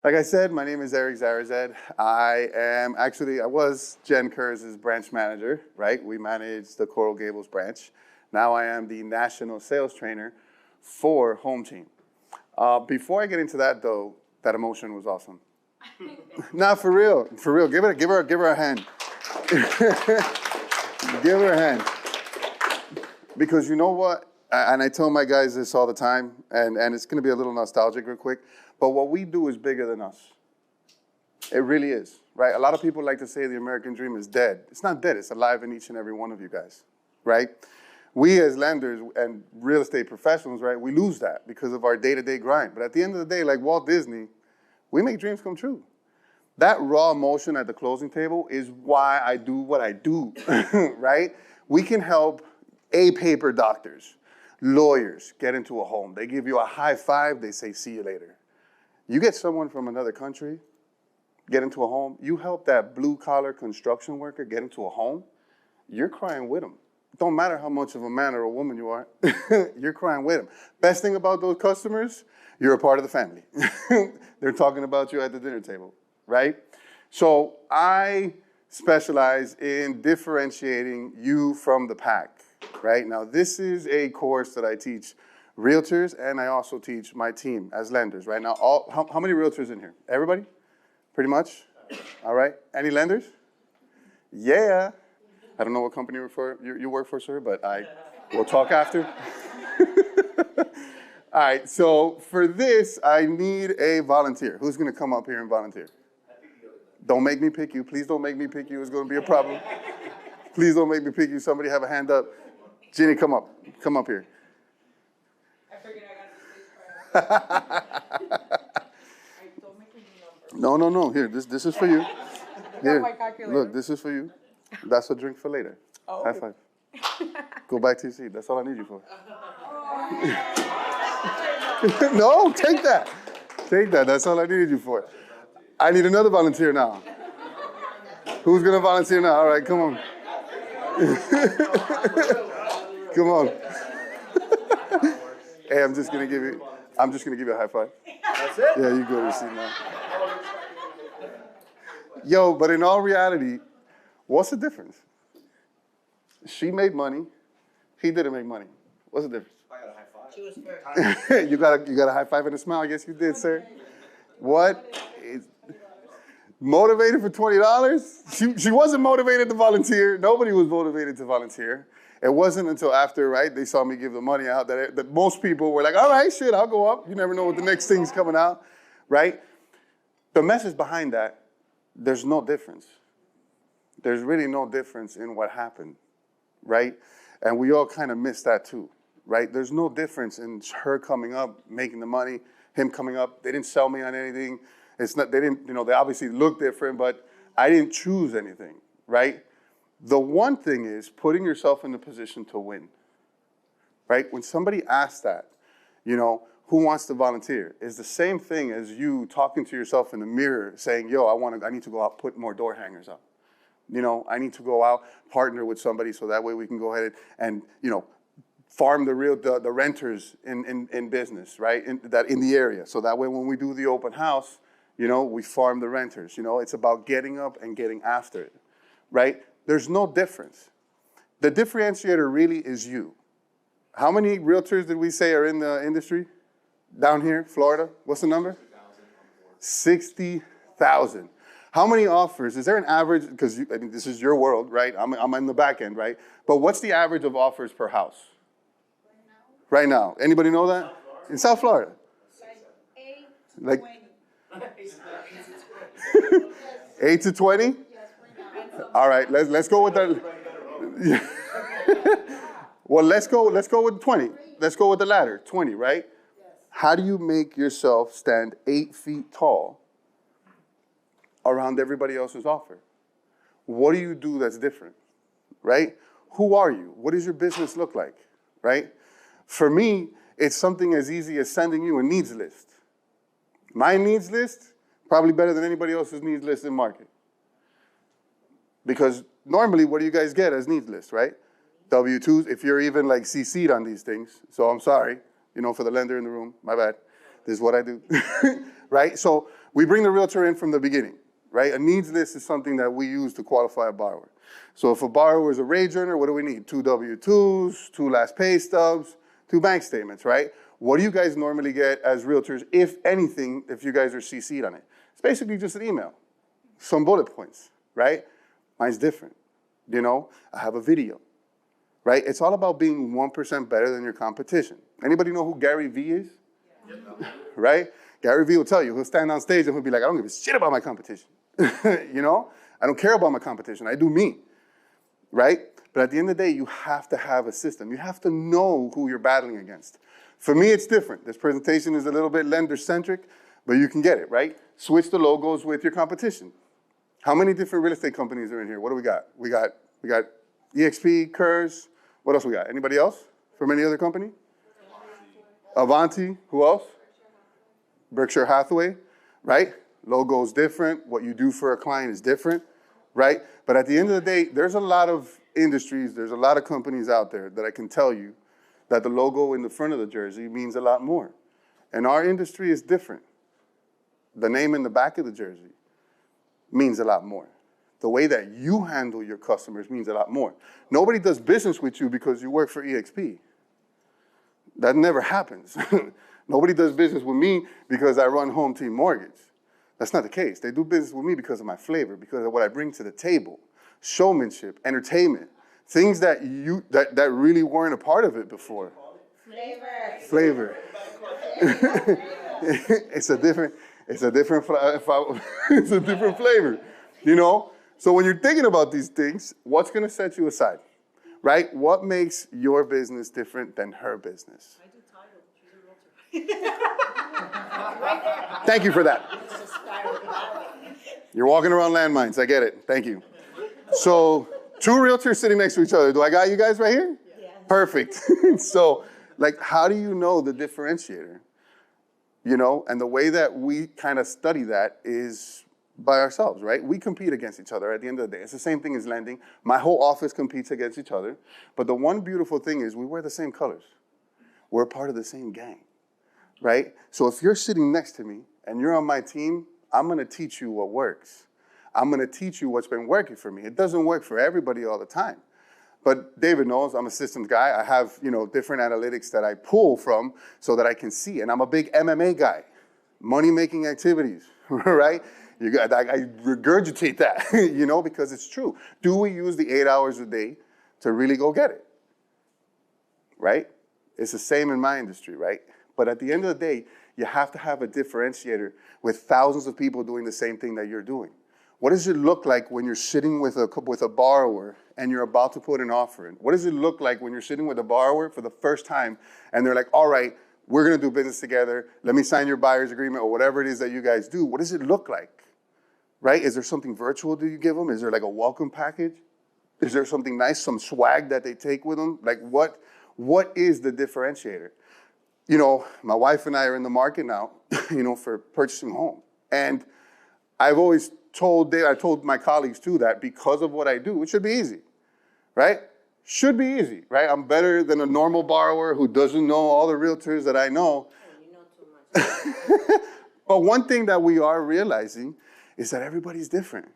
Like I said, my name is Erick Zarazed. I was Jen Kurz' branch manager, right? We manage the Coral Gables branch. Now I am the national sales trainer for Home Team. Before I get into that though, that emotion was awesome. Nah, for real. Give her a hand. Give her a hand. Because you know what? And I tell my guys this all the time, and it's gonna be a little nostalgic real quick, but what we do is bigger than us. It really is, right? A lot of people like to say the American dream is dead. It's not dead, it's alive in each and every one of you guys, right? We as lenders and real estate professionals, right, we lose that because of our day-to-day grind. But at the end of the day, like Walt Disney, we make dreams come true. That raw emotion at the closing table is why I do what I do, right? We can help paper doctors, lawyers get into a home. They give you a high five, they say, see you later. You get someone from another country, get into a home, you help that blue-collar construction worker get into a home, you're crying with them. Don't matter how much of a man or a woman you are, you're crying with them. Best thing about those customers, you're a part of the family. They're talking about you at the dinner table, right? So I specialize in differentiating you from the pack, right? Now, this is a course that I teach realtors, and I also teach my team as lenders, right? Now, how many realtors in here? Everybody? Pretty much? All right. Any lenders? Yeah. I don't know what company you work for, sir, but we'll talk after. All right, so for this, I need a volunteer. Who's going to come up here and volunteer? Don't make me pick you. Please don't make me pick you. It's going to be a problem. Please don't make me pick you. Somebody have a hand up. Jeannie, come up. Come up here. I figured I got to don't make me number. No. Here, this is for you. Here, my calculator. look, this is for you. That's a drink for later. Oh. High five. Go back to your seat. That's all I need you for. No, take that. Take that. That's all I needed you for. I need another volunteer now. Who's going to volunteer now? All right, come on. Come on. Hey, I'm just going to give you a high five. That's it? Yeah, you go to your seat now. Yo, but in all reality, what's the difference? She made money. He didn't make money. What's the difference? I got a high five. She was first. you got a high five and a smile. Yes, you did, sir. What? Motivated for $20? She wasn't motivated to volunteer. Nobody was motivated to volunteer. It wasn't until after, right, they saw me give the money out that most people were like, all right, shit, I'll go up. You never know what the next thing's coming out, right? The message behind that, there's no difference. There's really no difference in what happened, right? And we all kind of miss that too, right? There's no difference in her coming up, making the money, him coming up. They didn't sell me on anything. It's not, they didn't, they obviously look different, but I didn't choose anything, right? The one thing is putting yourself in the position to win, right? When somebody asks that, who wants to volunteer? It's the same thing as you talking to yourself in the mirror saying, yo, I need to go out, put more door hangers up. I need to go out, partner with somebody so that way we can go ahead and farm the renters in business, right? In the area. So that way when we do the open house, we farm the renters. It's about getting up and getting after it, right? There's no difference. The differentiator really is you. How many realtors did we say are in the industry? Down here, Florida? What's the number? 60,000. How many offers? Is there an average? Because this is your world, right? I'm in the back end, right? But what's the average of offers per house? Right now. Anybody know that? In South Florida. Like 8 to 20? All right, let's go with that. Well, let's go with 20. Let's go with the ladder, 20, right? How do you make yourself stand 8 feet tall around everybody else's offer? What do you do that's different, right? Who are you? What does your business look like, right? For me, it's something as easy as sending you a needs list. My needs list, probably better than anybody else's needs list in market. Because normally, what do you guys get as needs lists, right? W-2s, if you're even like CC'd on these things. So I'm sorry, for the lender in the room, my bad. This is what I do, right? So we bring the realtor in from the beginning, right? A needs list is something that we use to qualify a borrower. So if a borrower is a wage earner, what do we need? 2 W-2s, 2 last pay stubs, 2 bank statements, right? What do you guys normally get as realtors, if anything, if you guys are CC'd on it? It's basically just an email, some bullet points, right? Mine's different. You know, I have a video, right? It's all about being 1% better than your competition. Anybody know who Gary Vee is? Yeah. Right? Gary Vee will tell you, he'll stand on stage and he'll be like, I don't give a shit about my competition. You know, I don't care about my competition. I do me, right? But at the end of the day, you have to have a system. You have to know who you're battling against. For me, it's different. This presentation is a little bit lender-centric, but you can get it, right? Switch the logos with your competition. How many different real estate companies are in here? What do we got? We got EXP, Kurz. What else we got? Anybody else from any other company? Avanti. Who else? Berkshire Hathaway, right? Logo's different. What you do for a client is different, right? But at the end of the day, there's a lot of industries, there's a lot of companies out there that I can tell you that the logo in the front of the jersey means a lot more. And our industry is different. The name in the back of the jersey means a lot more. The way that you handle your customers means a lot more. Nobody does business with you because you work for EXP. That never happens. Nobody does business with me because I run Home Team Mortgage. That's not the case. They do business with me because of my flavor, because of what I bring to the table. Showmanship, entertainment, things that that really weren't a part of it before. Flavor. It's a different flavor, you know? So when you're thinking about these things, what's gonna set you aside, right? What makes your business different than her business? I do title, she's a realtor. Thank you for that. You're walking around landmines, I get it, thank you. So 2 realtors sitting next to each other. Do I got you guys right here? Yeah. Perfect. So like, how do you know the differentiator? You know, and the way that we kind of study that is by ourselves, right? We compete against each other at the end of the day. It's the same thing as lending. My whole office competes against each other. But the one beautiful thing is we wear the same colors. We're part of the same gang, right? So if you're sitting next to me and you're on my team, I'm going to teach you what works. I'm going to teach you what's been working for me. It doesn't work for everybody all the time. But David knows I'm a systems guy. I have, you know, different analytics that I pull from so that I can see. And I'm a big MMA guy, money-making activities, right? I regurgitate that, you know, because it's true. Do we use the 8 hours a day to really go get it, right? It's the same in my industry, right? But at the end of the day, you have to have a differentiator with thousands of people doing the same thing that you're doing. What does it look like when you're sitting with a borrower and you're about to put an offer in? What does it look like when you're sitting with a borrower for the first time and they're like, all right, we're going to do business together. Let me sign your buyer's agreement or whatever it is that you guys do. What does it look like, right? Is there something virtual do you give them? Is there like a welcome package? Is there something nice, some swag that they take with them? Like what is the differentiator? You know, my wife and I are in the market now, you know, for purchasing a home. And I've always I told my colleagues too that because of what I do, it should be easy, right? Should be easy, right? I'm better than a normal borrower who doesn't know all the realtors that I know. Oh, you know too much. But one thing that we are realizing is that everybody's different.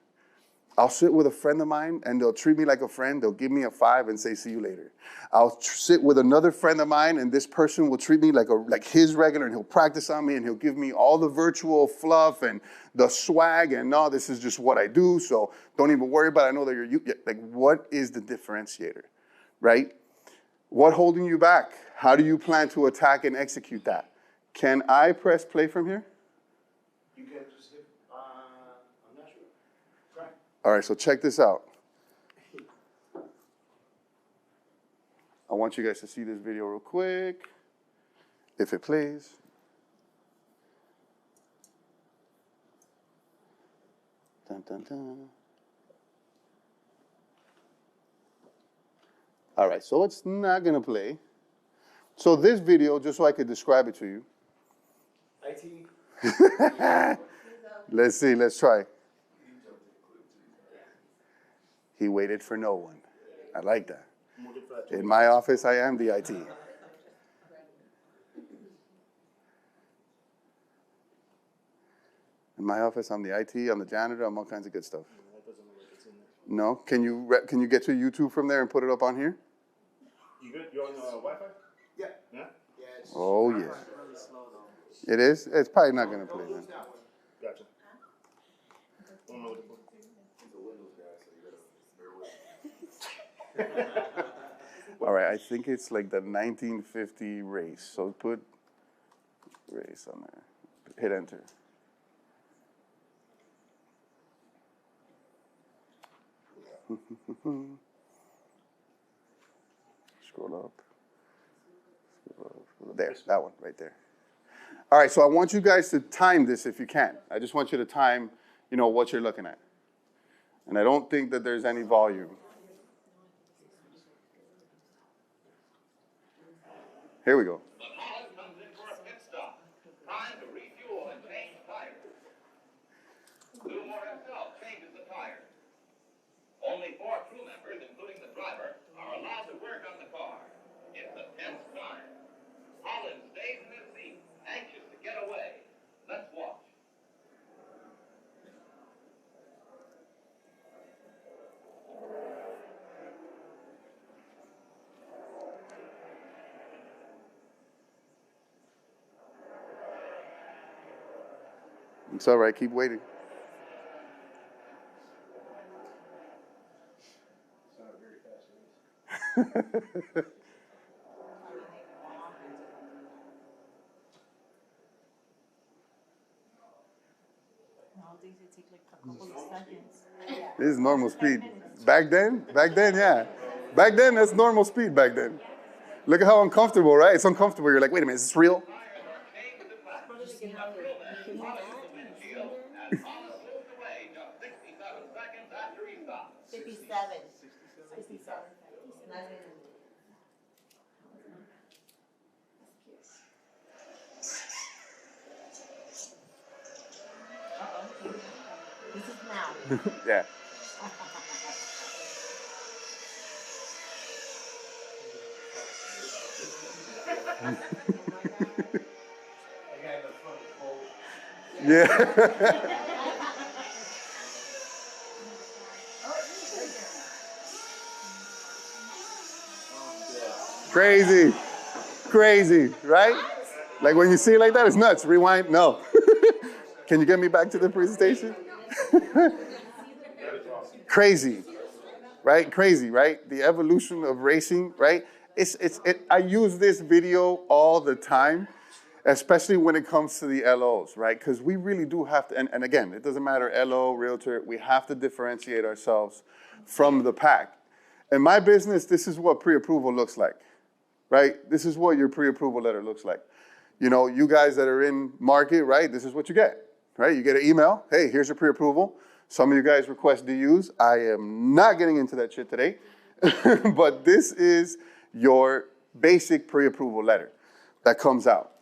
I'll sit with a friend of mine and they'll treat me like a friend. They'll give me a 5 and say, see you later. I'll sit with another friend of mine and this person will treat me like his regular and he'll practice on me and he'll give me all the virtual fluff and the swag and no, this is just what I do. So don't even worry about it. I know that you're like, what is the differentiator, right? What holding you back? How do you plan to attack and execute that? Can I press play from here? You can just hit, I'm not sure. Try. All right, so check this out. I want you guys to see this video real quick, if it plays. Dun, dun, dun. All right, so it's not gonna play. So this video, just so I could describe it to you. IT. Let's see, let's try. He waited for no one. I like that. In my office, I am the IT. In my office, I'm the IT, I'm the janitor, I'm all kinds of good stuff. That doesn't look like it's in there. No? Can you get to YouTube from there and put it up on here? You good? You on Wi-Fi? Yeah. Yeah? Yeah, it's Oh, yeah. really slow though. It is? It's probably not going to play Don't lose then. that one. Gotcha. What am I looking for? He's a Windows guy, so you gotta bear with him. All right, I think it's like the 1950 race. So put race on there. Hit enter. Scroll up. There, that one right there. All right, so I want you guys to time this if you can. I just want you to time, what you're looking at. And I don't think that there's any volume. Here we go. The pilot comes in for a pit stop. Time to refuel and change tires. Zumor himself changes the tires. Only 4 crew members, including the driver, are allowed to work on the car. It's a tense time. Holland stays in his seat, anxious to get away. Let's watch. It's all right, keep waiting. It's not a very fast race. Nowadays it takes like a couple of seconds. This is normal speed. Back then, yeah. Back then, that's normal speed back then. Look at how uncomfortable, right? It's uncomfortable. You're like, wait a minute, is this real? And Holland moves away just 67 seconds after he stops. 57. 67. This is now. Yeah. The guy in the front is old. Yeah. Crazy, right? Like when you see it like that, it's nuts. Rewind, no. Can you get me back to the presentation? Crazy, right? Crazy, right? The evolution of racing, right? I use this video all the time, especially when it comes to the LOs, right? Because we really do have to, and again, it doesn't matter, LO, realtor, we have to differentiate ourselves from the pack. In my business, this is what pre-approval looks like, right? This is what your pre-approval letter looks like. You guys that are in market, right? This is what you get, right? You get an email, hey, here's your pre-approval. Some of you guys request DUs. I am not getting into that shit today, but this is your basic pre-approval letter that comes out,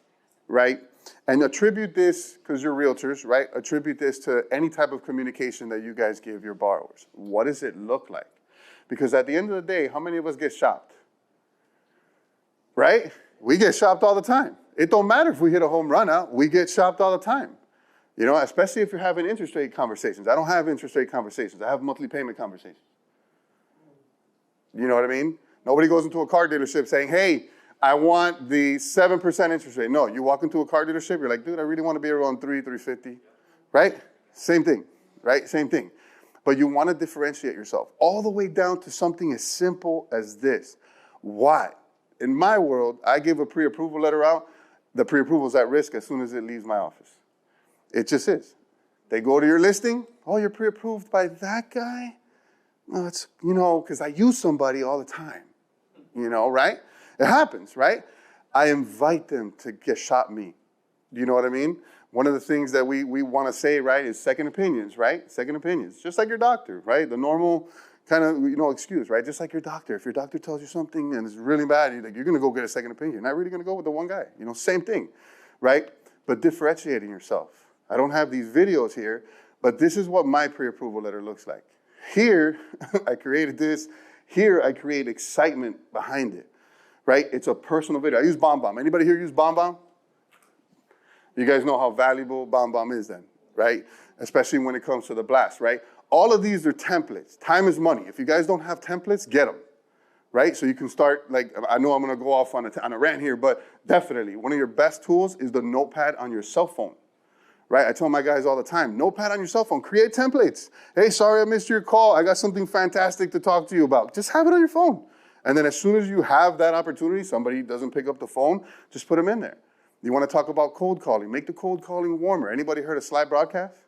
right? And attribute this, because you're realtors, right? Attribute this to any type of communication that you guys give your borrowers. What does it look like? Because at the end of the day, how many of us get shopped? Right? We get shopped all the time. It don't matter if we hit a home run out, we get shopped all the time. Especially if you're having interest rate conversations. I don't have interest rate conversations. I have monthly payment conversations. You know what I mean? Nobody goes into a car dealership saying, hey, I want the 7% interest rate. No, you walk into a car dealership, you're like, dude, I really want to be around 350, right? Same thing, right? Same thing. But you want to differentiate yourself all the way down to something as simple as this. Why? In my world, I give a pre-approval letter out. The pre-approval is at risk as soon as it leaves my office. It just is. They go to your listing. Oh, you're pre-approved by that guy? No, it's, because I use somebody all the time. Right? It happens, right? I invite them to get shop me. Do you know what I mean? One of the things that we want to say, right, is second opinions, right? Second opinions. Just like your doctor, right? The normal kind of, excuse, right? Just like your doctor. If your doctor tells you something and it's really bad, you're going to go get a second opinion. You're not really going to go with the one guy. Same thing, right? But differentiating yourself. I don't have these videos here, but this is what my pre-approval letter looks like. Here, I created this. Here, I create excitement behind it, right? It's a personal video. I use BombBomb. Anybody here use BombBomb? You guys know how valuable BombBomb is then. right? Especially when it comes to the blast, right? All of these are templates. Time is money. If you guys don't have templates, get them, right? So you can start, like, I know I'm gonna go off on a rant here, but definitely one of your best tools is the notepad on your cell phone, right? I tell my guys all the time, notepad on your cell phone, create templates. Hey, sorry I missed your call. I got something fantastic to talk to you about. Just have it on your phone. And then as soon as you have that opportunity, somebody doesn't pick up the phone, just put them in there. You wanna talk about cold calling, make the cold calling warmer. Anybody heard of Slide Broadcast?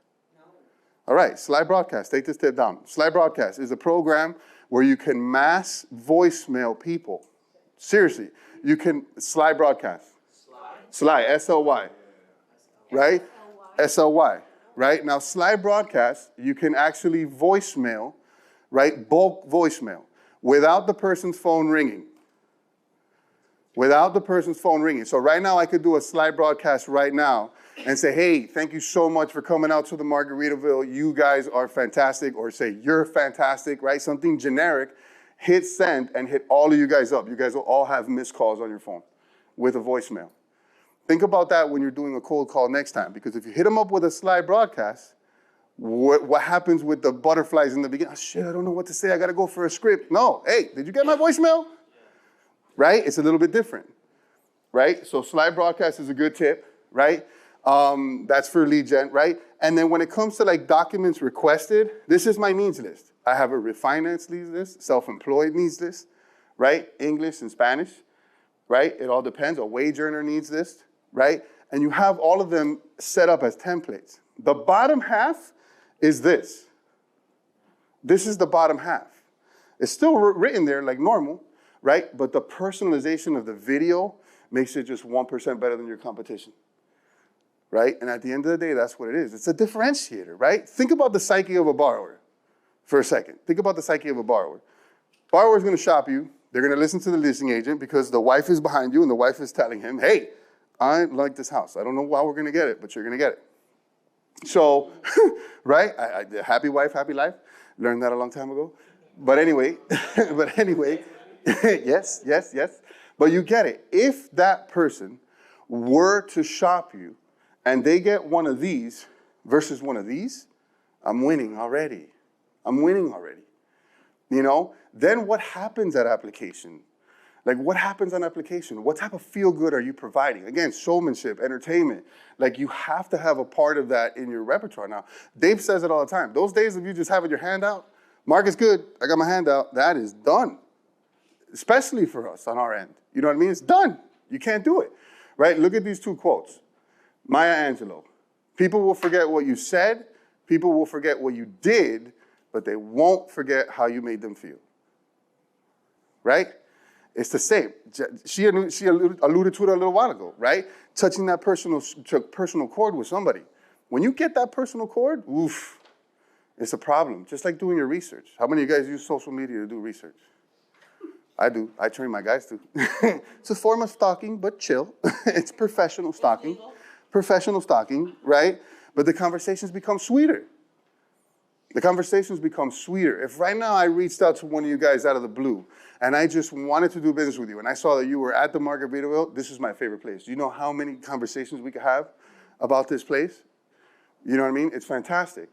All right, Slide Broadcast, take this step down. Slide Broadcast is a program where you can mass voicemail people. Seriously, you can Slide Broadcast. Slide, S-L-Y, right? S-L-Y, right? Now, Slide Broadcast, you can actually voicemail, right? Bulk voicemail without the person's phone ringing. Without the person's phone ringing. So right now, I could do a Slide Broadcast right now and say, hey, thank you so much for coming out to the Margaritaville. You guys are fantastic, or say, you're fantastic, right? Something generic. Hit send and hit all of you guys up. You guys will all have missed calls on your phone with a voicemail. Think about that when you're doing a cold call next time, because if you hit them up with a Slide Broadcast, what happens with the butterflies in the beginning? Oh, shit, I don't know what to say. I got to go for a script. No, hey, did you get my voicemail? Right? It's a little bit different, right? So Slide Broadcast is a good tip, right? That's for lead gen, right? And then when it comes to like documents requested, this is my needs list. I have a refinance needs list, self-employed needs list, right? English and Spanish, right? It all depends. A wage earner needs list, right? And you have all of them set up as templates. The bottom half is this. This is the bottom half. It's still written there like normal, right? But the personalization of the video makes it just 1% better than your competition. Right? And at the end of the day, that's what it is. It's a differentiator, right? Think about the psyche of a borrower for a second. Think about the psyche of a borrower. Borrower's going to shop you. They're going to listen to the listing agent because the wife is behind you and the wife is telling him, hey, I like this house. I don't know how we're going to get it, but you're going to get it. So, right? Happy wife, happy life. Learned that a long time ago. But anyway, yes. But you get it. If that person were to shop you, and they get one of these versus one of these, I'm winning already. You know? Then what happens at application? Like, what happens on application? What type of feel-good are you providing? Again, showmanship, entertainment. Like, you have to have a part of that in your repertoire. Now, Dave says it all the time. Those days of you just having your hand out, Mark is good, I got my hand out, that is done. Especially for us on our end. You know what I mean? It's done. You can't do it, right? Look at these two quotes. Maya Angelou. People will forget what you said, people will forget what you did, but they won't forget how you made them feel. Right? It's the same. She alluded to it a little while ago, right? Touching that personal chord with somebody. When you get that personal chord, oof, it's a problem. Just like doing your research. How many of you guys use social media to do research? I do. I train my guys to. It's a form of stalking, but chill. It's professional stalking. Professional stalking, right? But the conversations become sweeter. The conversations become sweeter. If right now I reached out to one of you guys out of the blue and I just wanted to do business with you and I saw that you were at the Margaritaville, this is my favorite place. Do you know how many conversations we could have about this place? You know what I mean? It's fantastic.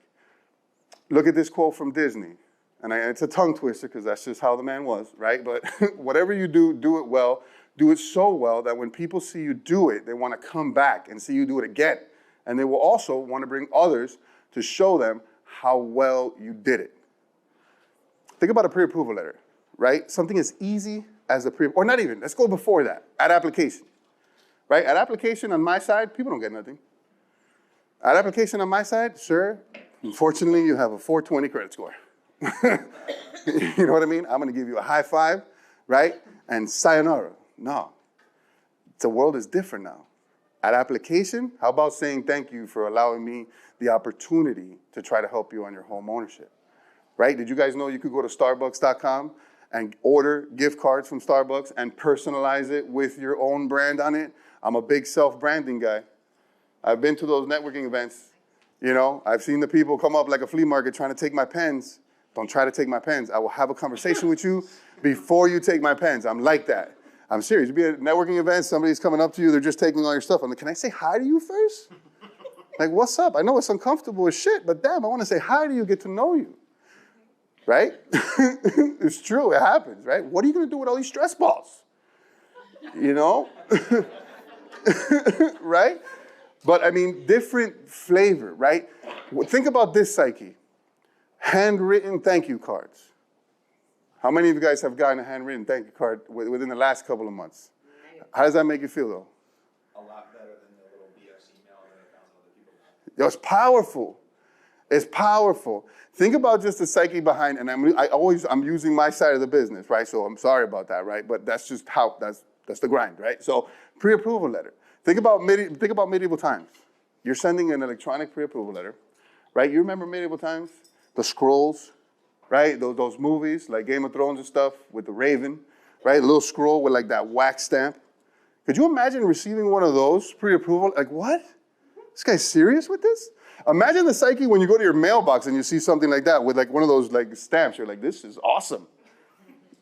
Look at this quote from Disney. And it's a tongue twister because that's just how the man was, right? But whatever you do, do it well. Do it so well that when people see you do it, they want to come back and see you do it again. And they will also want to bring others to show them how well you did it. Think about a pre-approval letter, right? Something as easy as a or not even, let's go before that, at application, right? At application on my side, people don't get nothing. At application on my side, sir, unfortunately, you have a 420 credit score. You know what I mean? I'm going to give you a high five, right? And sayonara. No, the world is different now. At application, how about saying thank you for allowing me the opportunity to try to help you on your home ownership, right? Did you guys know you could go to starbucks.com and order gift cards from Starbucks and personalize it with your own brand on it? I'm a big self-branding guy. I've been to those networking events. You know, I've seen the people come up like a flea market trying to take my pens. Don't try to take my pens. I will have a conversation with you before you take my pens. I'm like that. I'm serious. You be at a networking event, somebody's coming up to you, they're just taking all your stuff. I'm like, can I say hi to you first? Like, what's up? I know it's uncomfortable as shit, but damn, I want to say hi to you, get to know you. Right? It's true, it happens, right? What are you going to do with all these stress balls? You know? Right? But I mean, different flavor, right? Think about this psyche. Handwritten thank you cards. How many of you guys have gotten a handwritten thank you card within the last couple of months? How does that make you feel, though? A lot better than the little BS email that 1,000 other people got. Yo, it's powerful. It's powerful. Think about just the psyche behind, and I'm using my side of the business, right? So I'm sorry about that, right? But that's just how, that's the grind, right? So pre-approval letter. Think about medieval times. You're sending an electronic pre-approval letter, right? You remember medieval times? The scrolls, right? Those movies like Game of Thrones and stuff with the raven, right? A little scroll with like that wax stamp. Could you imagine receiving one of those pre-approval? Like, what? This guy's serious with this? Imagine the psyche when you go to your mailbox and you see something like that with like one of those like stamps. You're like, this is awesome,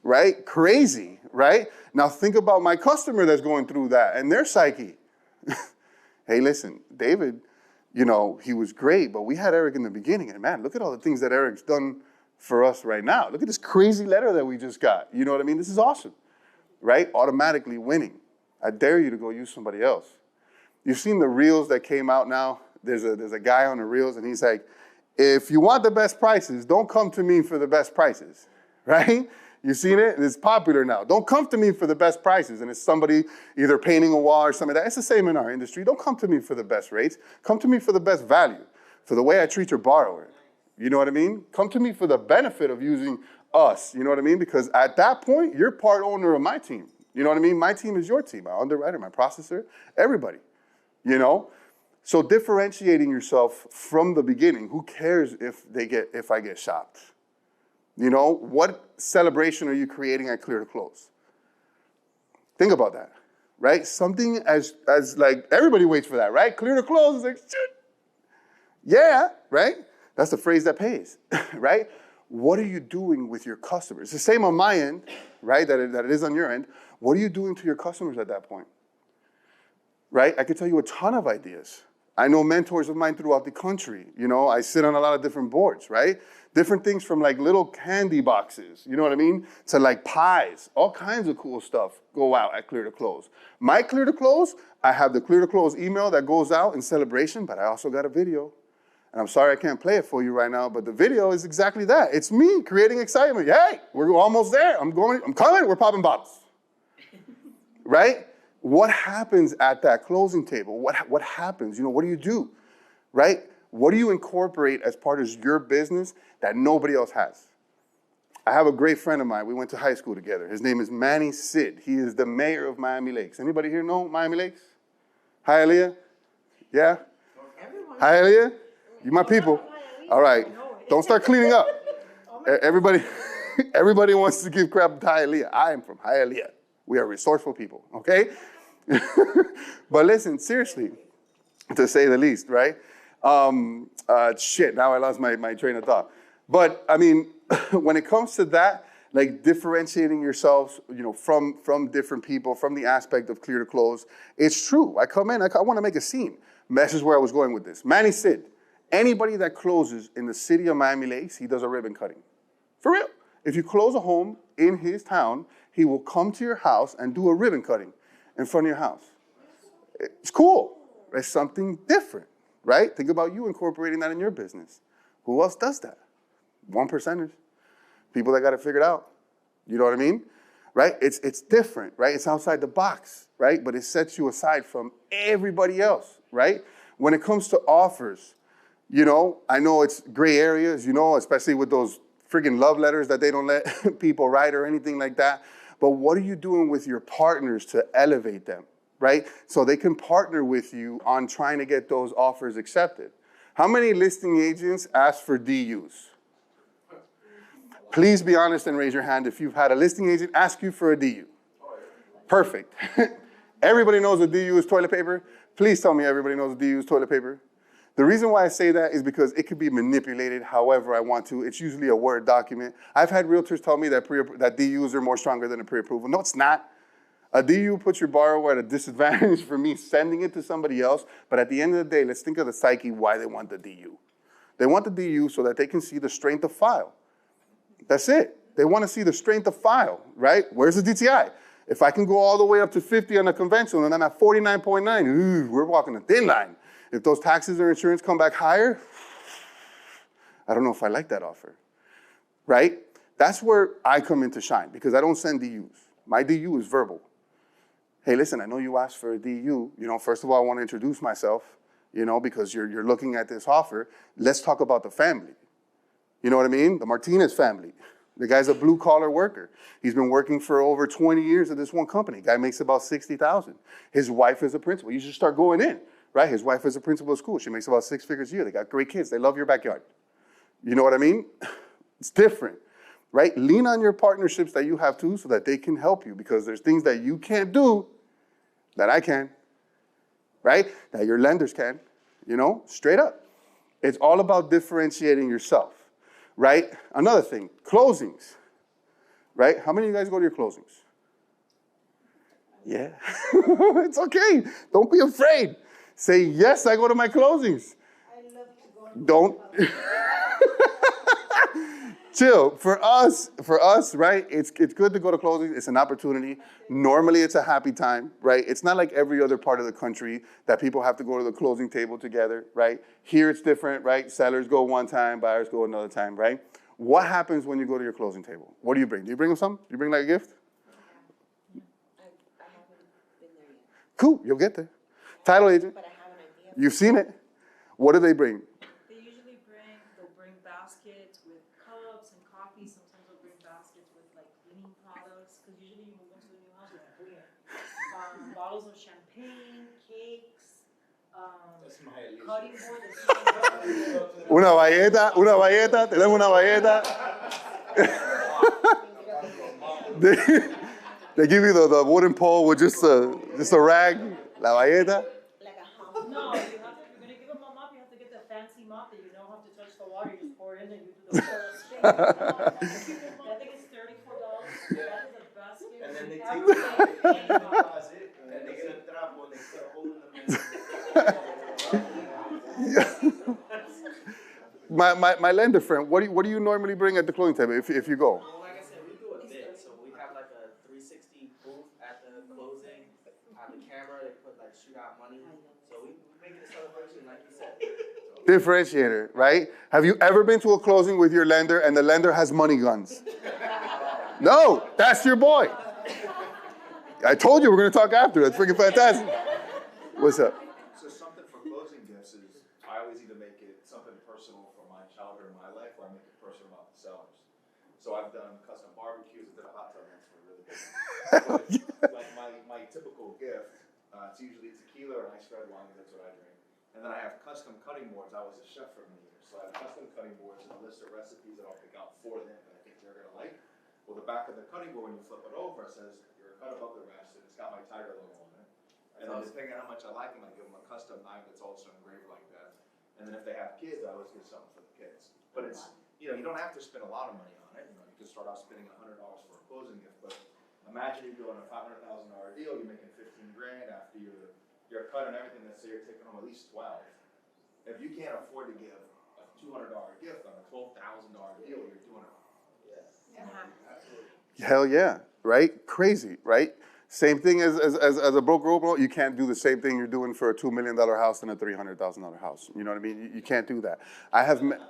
right? Crazy, right? Now think about my customer that's going through that and their psyche. Hey, listen, David, you know, he was great, but we had Eric in the beginning, and man, look at all the things that Eric's done for us right now. Look at this crazy letter that we just got. You know what I mean? This is awesome, right? Automatically winning. I dare you to go use somebody else. You've seen the reels that came out now. There's a guy on the reels, and he's like, if you want the best prices, don't come to me for the best prices, right? You've seen it? It's popular now. Don't come to me for the best prices. And it's somebody either painting a wall or something like that. It's the same in our industry. Don't come to me for the best rates. Come to me for the best value, for the way I treat your borrower. You know what I mean? Come to me for the benefit of using us. You know what I mean? Because at that point, you're part owner of my team. You know what I mean? My team is your team. My underwriter, my processor, everybody. You know? So differentiating yourself from the beginning. Who cares if I get shopped? You know, what celebration are you creating at Clear to Close? Think about that, right? Something as like, everybody waits for that, right? Clear to Close is like, shit. Yeah, right? That's the phrase that pays, right? What are you doing with your customers? It's the same on my end, right, that it is on your end. What are you doing to your customers at that point? Right? I could tell you a ton of ideas. I know mentors of mine throughout the country. You know, I sit on a lot of different boards, right? Different things from like little candy boxes, you know what I mean? To like pies, all kinds of cool stuff go out at Clear to Close. My Clear to Close, I have the Clear to Close email that goes out in celebration, but I also got a video. And I'm sorry I can't play it for you right now, but the video is exactly that. It's me creating excitement. Hey, we're almost there. I'm coming, we're popping bottles. Right? What happens at that closing table? What happens? You know, what do you do? Right? What do you incorporate as part of your business that nobody else has? I have a great friend of mine. We went to high school together. His name is Manny Sid. He is the mayor of Miami Lakes. Anybody here know Miami Lakes? Hi, Aaliyah? Yeah? Everyone. Hi, Aaliyah? You my people. All right. Don't start cleaning up. Everybody wants to give crap to Hialeah. I am from Hialeah. We are resourceful people, okay? But listen, seriously, to say the least, right? Shit, now I lost my train of thought. But I mean, when it comes to that, like differentiating yourselves, you know, from different people, from the aspect of Clear to Close, it's true. I come in, I want to make a scene. This is where I was going with this. Manny Sid, anybody that closes in the city of Miami Lakes, he does a ribbon cutting. For real. If you close a home in his town, he will come to your house and do a ribbon cutting in front of your house. It's cool. It's something different, right? Think about you incorporating that in your business. Who else does that? 1%ers. People that got it figured out. You know what I mean? Right? It's different, right? It's outside the box, right? But it sets you aside from everybody else, right? When it comes to offers, you know, I know it's gray areas, you know, especially with those friggin' love letters that they don't let people write or anything like that. But what are you doing with your partners to elevate them, right? So they can partner with you on trying to get those offers accepted. How many listing agents ask for DUs? Please be honest and raise your hand if you've had a listing agent ask you for a DU. Perfect. Everybody knows a DU is toilet paper. Please tell me everybody knows a DU is toilet paper. The reason why I say that is because it could be manipulated however I want to. It's usually a Word document. I've had realtors tell me that DUs are more stronger than a pre-approval. No, it's not. A DU puts your borrower at a disadvantage for me sending it to somebody else, but at the end of the day, let's think of the psyche why they want the DU. They want the DU so that they can see the strength of file. That's it. They want to see the strength of file, right? Where's the DTI? If I can go all the way up to 50 on a conventional and then at 49.9, we're walking a thin line. If those taxes or insurance come back higher, I don't know if I like that offer, right? That's where I come into shine because I don't send DUs. My DU is verbal. Hey, listen, I know you asked for a DU. First of all, I want to introduce myself, because you're looking at this offer. Let's talk about the family. You know what I mean? The Martinez family. The guy's a blue-collar worker. He's been working for over 20 years at this one company. Guy makes about $60,000. His wife is a principal. You should start going in, right? His wife is a principal of school. She makes about 6 figures a year. They got great kids. They love your backyard. You know what I mean? It's different, right? Lean on your partnerships that you have too so that they can help you because there's things that you can't do that I can, right? That your lenders can, straight up. It's all about differentiating yourself. Right? Another thing, closings, right? How many of you guys go to your closings? Yeah, it's okay. Don't be afraid. Say, yes, I go to my closings. I love to go. Don't. Chill. For us, right? It's good to go to closings. It's an opportunity. Normally, it's a happy time, right? It's not like every other part of the country that people have to go to the closing table together, right? Here, it's different, right? Sellers go one time, buyers go another time, right? What happens when you go to your closing table? What do you bring? Do you bring them something? Do you bring like a gift? I haven't been there yet. Cool. You'll get there. Title agent. But I have an idea. You've seen it. What do they bring? They'll bring baskets with cups and coffee. Sometimes they'll bring baskets with like cleaning products, because usually you move into a new house with bottles of champagne, cakes, That's my Alicia. cutting board. Una valleta, tenemos una valleta. They give you the wooden pole with just a rag, la valleta. Like a hump. No, if you're gonna give them a mop, you have to get the fancy mop that you don't have to touch the water. You just pour it in and you do the whole thing. I think it's $34. That is the best gift. And then they ever take made. the deposit, and they get a trapo, and they cut a hole in the middle. My lender friend, what do you normally bring at the closing table if you go? Well, like I said, we do a bit. So we have like a 360 booth at the closing. On the camera, they put like shoot out money. So we make it a celebration, like you said. So, Differentiator, right? Have you ever been to a closing with your lender and the lender has money guns? No, that's your boy. I told you we're going to talk after. That's freaking fantastic. What's up? So something for closing gifts is, I always either make it something personal for my child or my life, or I make it personal about the sellers. So I've done custom barbecues, I did a hot tub once for a really big one. Like my typical gift, it's usually tequila or an ice red wine, that's what I drink. And then I have custom cutting boards. I was a chef for many years, so I have custom cutting boards and a list of recipes that I'll pick out for them that I think they're gonna like. Well, the back of the cutting board, when you flip it over, it says, "You're cut above the rest," and it's got my tiger logo on it. And then depending on how much I like them, I give them a custom knife that's also engraved like that. And then if they have kids, I always give something for the kids. But it's, you don't have to spend a lot of money on it. You can start off spending $100 for a closing gift, but imagine you're doing a $500,000 deal, you're making 15 grand after your cut and everything. Let's say you're taking home at least 12. If you can't afford to give a $200 gift on a $12,000 deal, you're doing it. Hell yeah, right? Crazy, right? Same thing as a broker overall. You can't do the same thing you're doing for a $2 million house and a $300,000 house. You know what I mean? You can't do that. I have met.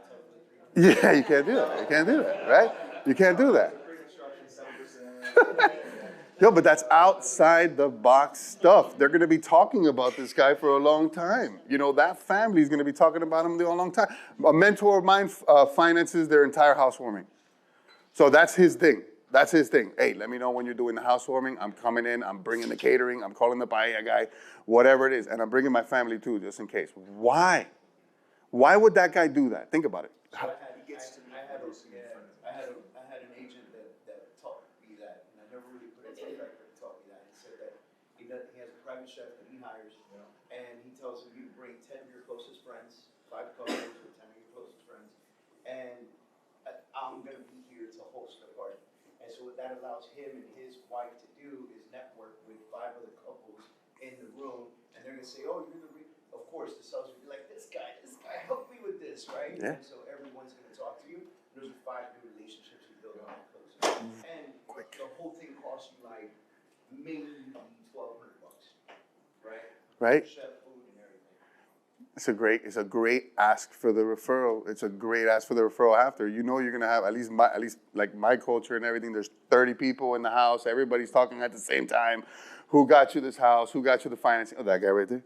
Yeah, you can't do that. You can't do that, right? You can't do that. Yo, but that's outside the box stuff. They're going to be talking about this guy for a long time. That family is going to be talking about him for a long time. A mentor of mine finances their entire housewarming. So that's his thing. That's his thing. Hey, let me know when you're doing the housewarming. I'm coming in. I'm bringing the catering. I'm calling the paella guy, whatever it is. And I'm bringing my family too, just in case. Why? Why would that guy do that? Think about it. So I had an agent that taught me that, and I never really put it together, but he taught me that. He said that he has a private chef that he hires, and he tells him you bring 10 of your closest friends, 5 couples with 10 of your closest friends, and I'm going to be here to host the party. And so what that allows him and his wife to do is network with room, and they're gonna say, "Oh, you're the." Of course, the sellers will be like, "This guy helped me with this, right?" Yeah. And so everyone's gonna talk to you. Those are 5 new relationships you build on closing, and the whole thing costs you like maybe $1,200, right? Right? Chef, food, and everything. It's a great ask for the referral. It's a great ask for the referral after. You know you're gonna have at least like my culture and everything. There's 30 people in the house. Everybody's talking at the same time. Who got you this house? Who got you the financing? Oh, that guy right there,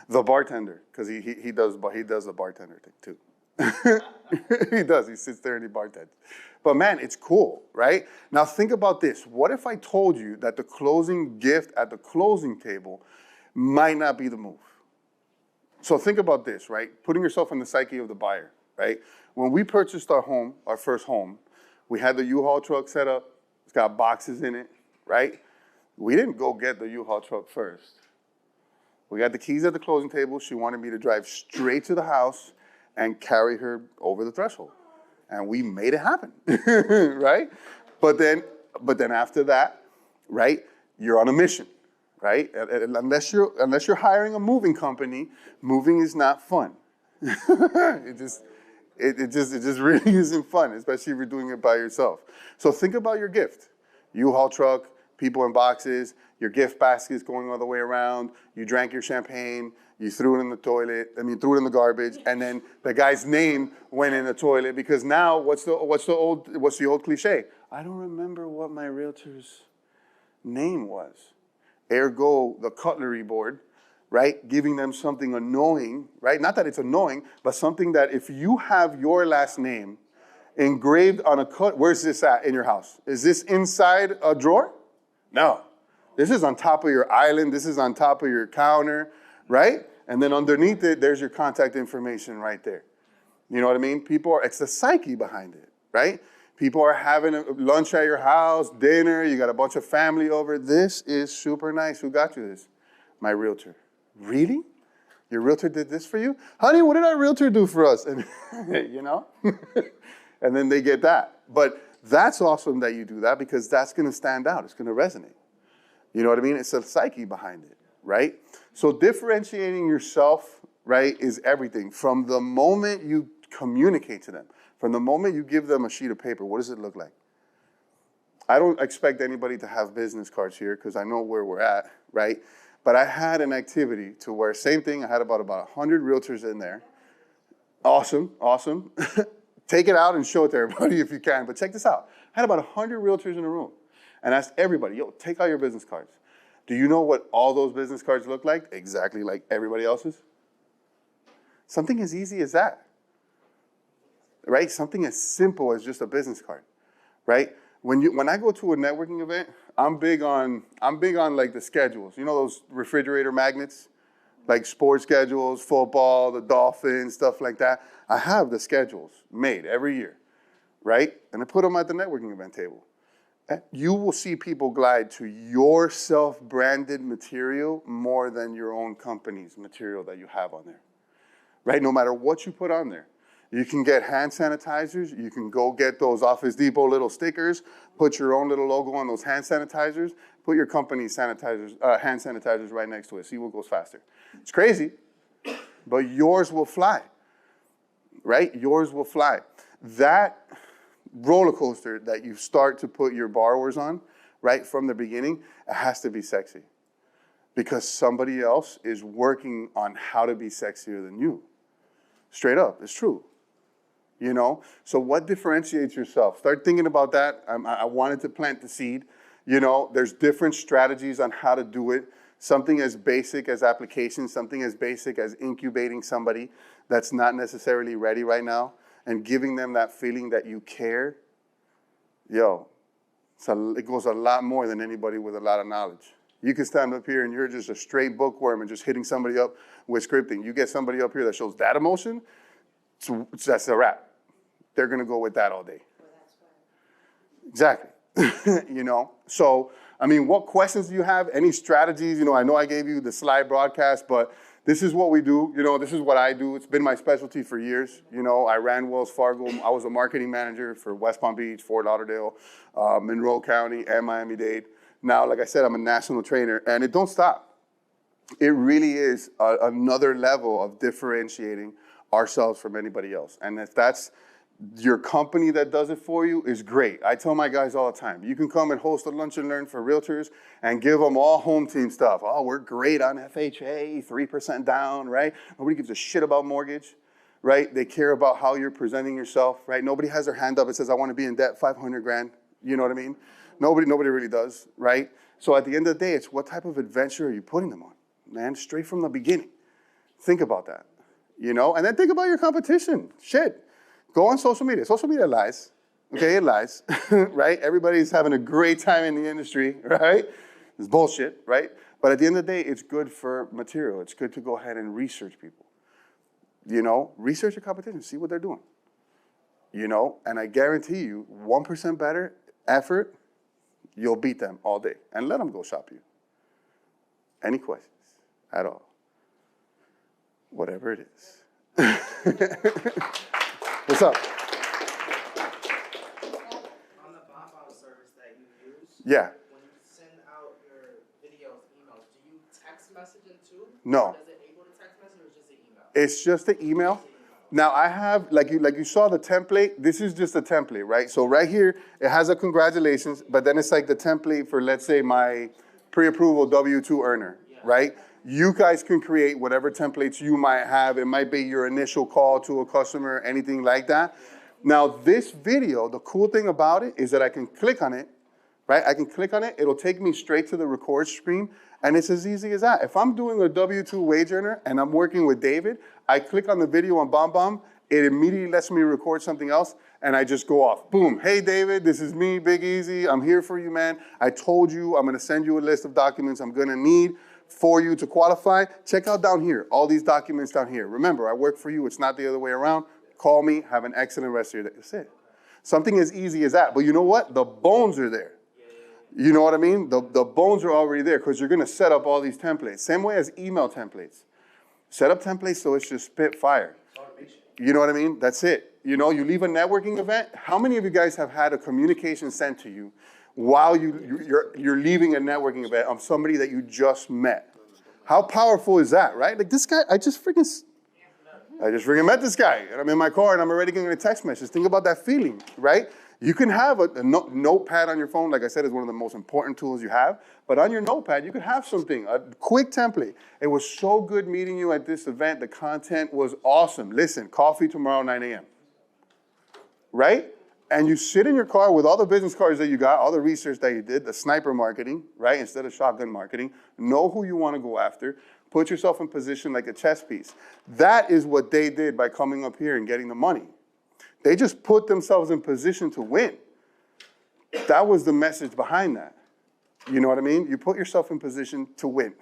the bartender, because he does the bartender thing too. He does. He sits there and he bartends. But man, it's cool, right? Now think about this. What if I told you that the closing gift at the closing table might not be the move? So think about this, right? Putting yourself in the psyche of the buyer, right? When we purchased our home, our first home, we had the U-Haul truck set up. It's got boxes in it, right? We didn't go get the U-Haul truck first. We got the keys at the closing table. She wanted me to drive straight to the house and carry her over the threshold. And we made it happen, right? But then after that, right, you're on a mission, right? Unless you're hiring a moving company, moving is not fun. It just really isn't fun, especially if you're doing it by yourself. So think about your gift. U-Haul truck, people in boxes, your gift baskets going all the way around, you drank your champagne, you threw it in the toilet, threw it in the garbage, and then the guy's name went in the toilet because now what's the old cliche? I don't remember what my realtor's name was. Ergo, the cutlery board, right? Giving them something annoying, right? Not that it's annoying, but something that if you have your last name engraved on a cut, where's this at in your house? Is this inside a drawer? No. This is on top of your island. This is on top of your counter, right? And then underneath it, there's your contact information right there. You know what I mean? It's the psyche behind it, right? People are having lunch at your house, dinner, you got a bunch of family over. This is super nice. Who got you this? My realtor. Really? Your realtor did this for you? Honey, what did our realtor do for us? And, you know? And then they get that. But that's awesome that you do that because that's going to stand out. It's going to resonate. You know what I mean? It's the psyche behind it, right? So differentiating yourself, right, is everything. From the moment you communicate to them, from the moment you give them a sheet of paper, what does it look like? I don't expect anybody to have business cards here because I know where we're at, right? But I had an activity to where, same thing, I had about 100 realtors in there. Awesome. Take it out and show it to everybody if you can. But check this out. I had about 100 realtors in a room. And asked everybody, take out your business cards. Do you know what all those business cards look like? Exactly like everybody else's. Something as easy as that, right? Something as simple as just a business card, right? When I go to a networking event, I'm big on like the schedules. You know those refrigerator magnets, like sports schedules, football, the Dolphins, stuff like that. I have the schedules made every year, right? And I put them at the networking event table. You will see people glide to your self-branded material more than your own company's material that you have on there, right? No matter what you put on there. You can get hand sanitizers. You can go get those Office Depot little stickers, put your own little logo on those hand sanitizers, put your company's hand sanitizers right next to it. See what goes faster. It's crazy, but yours will fly, right? Yours will fly. That roller coaster that you start to put your borrowers on, right, from the beginning, it has to be sexy. Because somebody else is working on how to be sexier than you. Straight up, it's true. You know? So what differentiates yourself? Start thinking about that. I wanted to plant the seed. You know, there's different strategies on how to do it. Something as basic as applications, something as basic as incubating somebody that's not necessarily ready right now, and giving them that feeling that you care, it goes a lot more than anybody with a lot of knowledge. You can stand up here and you're just a straight bookworm and just hitting somebody up with scripting. You get somebody up here that shows that emotion, that's a wrap. They're going to go with that all day. Exactly. You know? So, I mean, what questions do you have? Any strategies? You know I gave you the slide broadcast, but this is what we do. You know, this is what I do. It's been my specialty for years. You know, I ran Wells Fargo. I was a marketing manager for West Palm Beach, Fort Lauderdale, Monroe County, and Miami-Dade. Now, like I said, I'm a national trainer, and it don't stop. It really is another level of differentiating ourselves from anybody else. And if that's your company that does it for you, is great. I tell my guys all the time, you can come and host a lunch and learn for realtors and give them all home team stuff. Oh, we're great on FHA, 3% down, right? Nobody gives a shit about mortgage, right? They care about how you're presenting yourself, right? Nobody has their hand up and says, I want to be in debt 500 grand. You know what I mean? Nobody really does, right? So at the end of the day, it's what type of adventure are you putting them on, man? Straight from the beginning. Think about that, you know? And then think about your competition. Shit. Go on social media. Social media lies. Okay, it lies, right? Everybody's having a great time in the industry, right? It's bullshit, right? But at the end of the day, it's good for material. It's good to go ahead and research people. You know, research your competition. See what they're doing. You know, and I guarantee you, 1% better effort, you'll beat them all day. And let them go shop you. Any questions at all? Whatever it is. What's up? On the bomb bottle service that you use, Yeah. when you send out your videos, emails, do you text message them too? No. Or does it able to text message or just an email? It's just the email. Now I have, like you saw the template, this is just a template, right? So right here, it has a congratulations, but then it's like the template for, let's say, my pre-approval W-2 earner, right? You guys can create whatever templates you might have. It might be your initial call to a customer, anything like that. Now this video, the cool thing about it is that I can click on it, right? I can click on it, it'll take me straight to the record screen, and it's as easy as that. If I'm doing a W-2 wage earner and I'm working with David, I click on the video on BombBomb, it immediately lets me record something else, and I just go off. Boom, hey David, this is me, Big Easy, I'm here for you, man. I told you I'm gonna send you a list of documents I'm gonna need for you to qualify. Check out down here, all these documents down here. Remember, I work for you, it's not the other way around. Call me, have an excellent rest of your day. That's it. Something as easy as that, but you know what? The bones are there. You know what I mean? The bones are already there because you're gonna set up all these templates. Same way as email templates. Set up templates so it's just spit fire. You know what I mean? That's it. You know, you leave a networking event. How many of you guys have had a communication sent to you while you're leaving a networking event of somebody that you just met? How powerful is that, right? Like this guy, I just freaking met this guy, and I'm in my car, and I'm already getting a text message. Think about that feeling, right? You can have a notepad on your phone. Like I said, is one of the most important tools you have. But on your notepad, you could have something, a quick template. It was so good meeting you at this event. The content was awesome. Listen, coffee tomorrow, 9 a.m. Right? And you sit in your car with all the business cards that you got, all the research that you did, the sniper marketing, right? Instead of shotgun marketing. Know who you want to go after. Put yourself in position like a chess piece. That is what they did by coming up here and getting the money. They just put themselves in position to win. That was the message behind that. You know what I mean? You put yourself in position to win.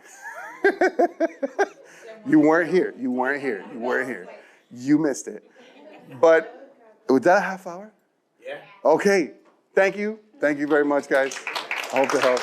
You weren't here. You weren't here. You weren't here. You missed it. But was that a half hour? Yeah. Okay. Thank you. Thank you very much, guys. I hope to help.